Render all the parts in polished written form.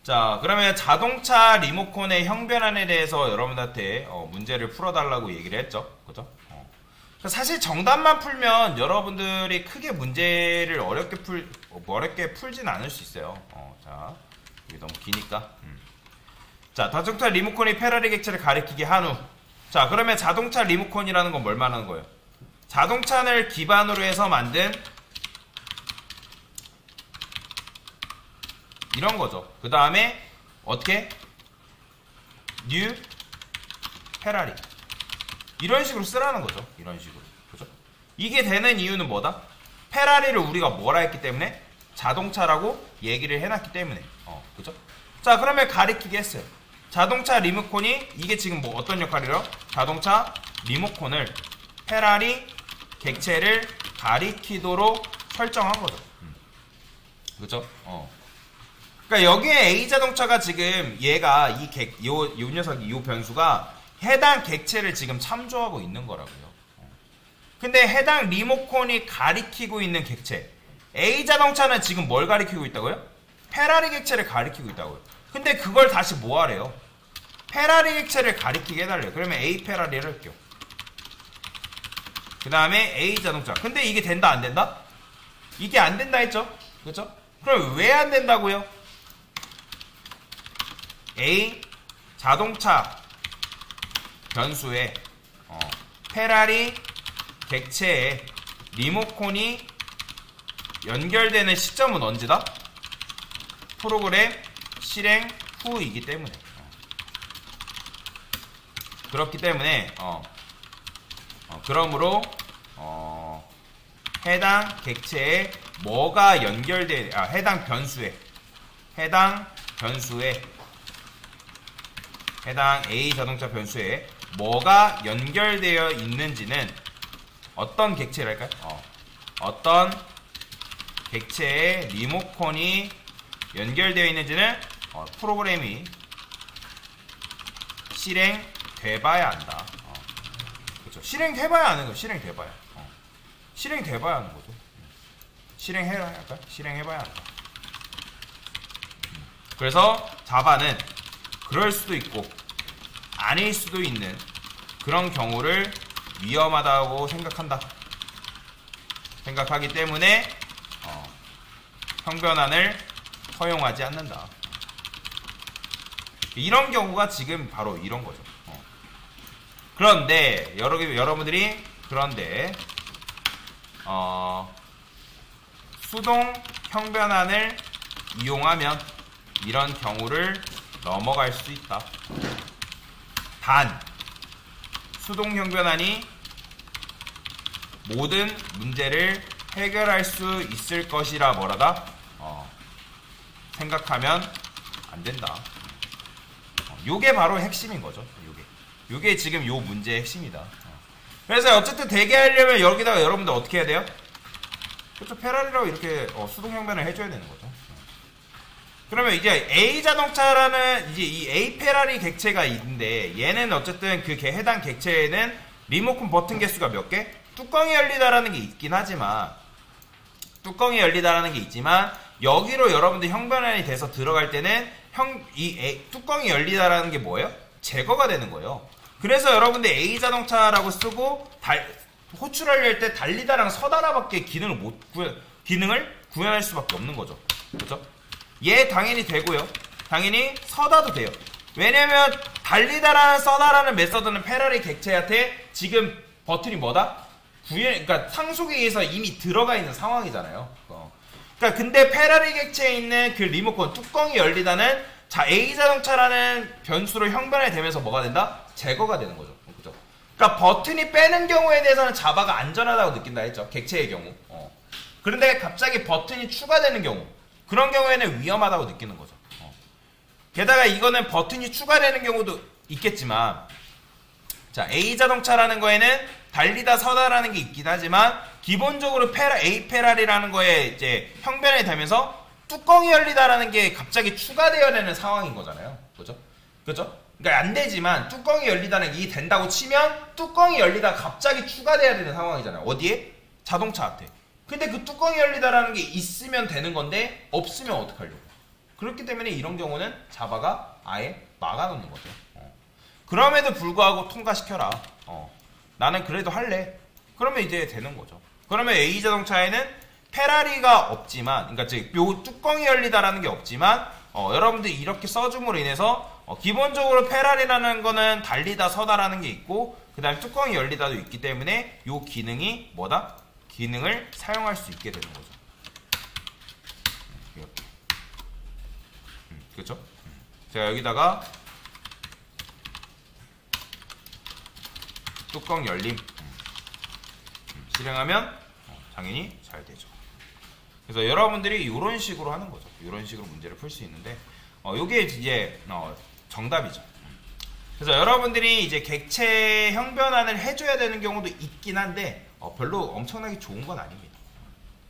자, 그러면 자동차 리모컨의 형변환에 대해서 여러분들한테 문제를 풀어달라고 얘기를 했죠. 그죠? 사실 정답만 풀면 여러분들이 크게 문제를 어렵게 풀진 않을 수 있어요. 자, 이게 너무 기니까. 자, 자동차 리모컨이 페라리 객체를 가리키게 한 후. 자, 그러면 자동차 리모컨이라는 건 뭘 말하는 거예요? 자동차를 기반으로 해서 만든 이런 거죠. 그 다음에 어떻게? 뉴 페라리. 이런 식으로 쓰라는 거죠. 이런 식으로. 그죠? 이게 되는 이유는 뭐다? 페라리를 우리가 뭐라 했기 때문에? 자동차라고 얘기를 해놨기 때문에. 그죠? 자, 그러면 가리키게 했어요. 자동차 리모컨이 이게 지금 뭐 어떤 역할이래요? 자동차 리모컨을 페라리 객체를 가리키도록 설정한 거죠. 그죠? 그러니까 여기에 A 자동차가 지금 얘가 요 녀석이 요 변수가 해당 객체를 지금 참조하고 있는 거라고요. 근데 해당 리모컨이 가리키고 있는 객체 A 자동차는 지금 뭘 가리키고 있다고요? 페라리 객체를 가리키고 있다고요. 근데 그걸 다시 뭐 하래요? 페라리 객체를 가리키게 해달래요. 그러면 A 페라리를 할게요. 그 다음에 A 자동차. 근데 이게 된다 안 된다? 이게 안 된다 했죠? 그죠? 그럼 왜 안 된다고요? A 자동차 변수에 페라리 객체에 리모컨이 연결되는 시점은 언제다? 프로그램 실행 후이기 때문에. 그렇기 때문에 그러므로 해당 객체에 뭐가 해당 변수에 해당 A 자동차 변수에 뭐가 연결되어 있는지는 어떤 객체랄까요? 어떤 객체에 리모컨이 연결되어 있는지는 프로그램이 실행돼봐야 한다. 그렇죠? 실행돼봐야 하는 거죠. 실행돼봐야. 실행돼봐야 하는 거죠. 실행해야 할까? 실행해봐야 한다. 그래서 자바는 그럴 수도 있고 아닐 수도 있는 그런 경우를 위험하다고 생각하기 때문에 형변환을 허용하지 않는다. 이런 경우가 지금 바로 이런 거죠. 그런데 여러분들이 수동 형변환을 이용하면 이런 경우를 넘어갈 수 있다. 단 수동 형변환이 모든 문제를 해결할 수 있을 것이라 뭐라다? 생각하면 안 된다. 요게 바로 핵심인 거죠. 요게 지금 요 문제의 핵심이다. 그래서 어쨌든 되게 하려면 여기다가 여러분들 어떻게 해야 돼요? 그렇죠. 페라리라고 이렇게 수동 형변을 해줘야 되는 거죠. 그러면 이제 A 자동차라는 이제 이 A 페라리 객체가 있는데 얘는 어쨌든 그 해당 객체에는 리모컨 버튼 개수가 몇 개? 뚜껑이 열리다라는 게 있지만 여기로 여러분들 형변환이 돼서 들어갈 때는 뚜껑이 열리다라는 게 뭐예요? 제거가 되는 거예요. 그래서 여러분들 A 자동차라고 쓰고 호출하려 때 달리다랑 서다라밖에 기능을 구현할 수밖에 없는 거죠. 그렇죠? 얘 당연히 되고요. 당연히 서다도 돼요. 왜냐면 달리다라는 서다라는 메서드는 페라리 객체한테 지금 버튼이 뭐다? 그러니까 상속에 의해서 이미 들어가 있는 상황이잖아요. 그러니까 근데 페라리 객체에 있는 그 리모컨 뚜껑이 열리다는 A 자동차라는 변수로 형변이 되면서 뭐가 된다? 제거가 되는 거죠. 그죠? 그러니까 버튼이 빼는 경우에 대해서는 자바가 안전하다고 느낀다 했죠. 객체의 경우. 그런데 갑자기 버튼이 추가되는 경우, 그런 경우에는 위험하다고 느끼는 거죠. 게다가 이거는 버튼이 추가되는 경우도 있겠지만, 자, A 자동차라는 거에는 달리다 서다라는 게 있긴 하지만 기본적으로 A 페라리라는 거에 이제 형변이 되면서 뚜껑이 열리다라는 게 갑자기 추가되어야 되는 상황인 거잖아요. 그죠? 그죠? 그러니까 안 되지만 뚜껑이 열리다는 게 된다고 치면 뚜껑이 열리다 갑자기 추가돼야 되는 상황이잖아요. 어디에? 자동차한테. 근데 그 뚜껑이 열리다라는 게 있으면 되는 건데 없으면 어떡하려고? 그렇기 때문에 이런 경우는 자바가 아예 막아놓는 거죠. 그럼에도 불구하고 통과시켜라. 나는 그래도 할래. 그러면 이제 되는 거죠. 그러면 A자동차에는 페라리가 없지만, 그러니까 즉 요 뚜껑이 열리다라는 게 없지만, 여러분들이 이렇게 써줌으로 인해서 기본적으로 페라리라는 거는 달리다 서다라는 게 있고, 그 다음에 뚜껑이 열리다도 있기 때문에 요 기능이 뭐다? 기능을 사용할 수 있게 되는 거죠. 이렇게. 그렇죠? 제가 여기다가 뚜껑 열림 실행하면 당연히 잘 되죠. 그래서 여러분들이 이런 식으로 하는 거죠. 이런 식으로 문제를 풀 수 있는데, 요게 이제 정답이죠. 그래서 여러분들이 이제 객체 형변환을 해줘야 되는 경우도 있긴 한데, 별로 엄청나게 좋은 건 아닙니다.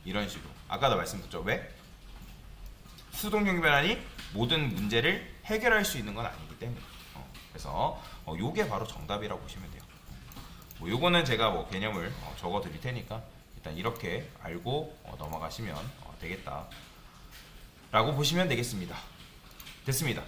이런 식으로. 아까도 말씀드렸죠. 왜? 수동 형변환이 모든 문제를 해결할 수 있는 건 아니기 때문에. 그래서 요게 바로 정답이라고 보시면 돼요. 뭐 요거는 제가 뭐 개념을 적어 드릴 테니까 일단 이렇게 알고 넘어가시면 되겠다 라고 보시면 되겠습니다. 됐습니다.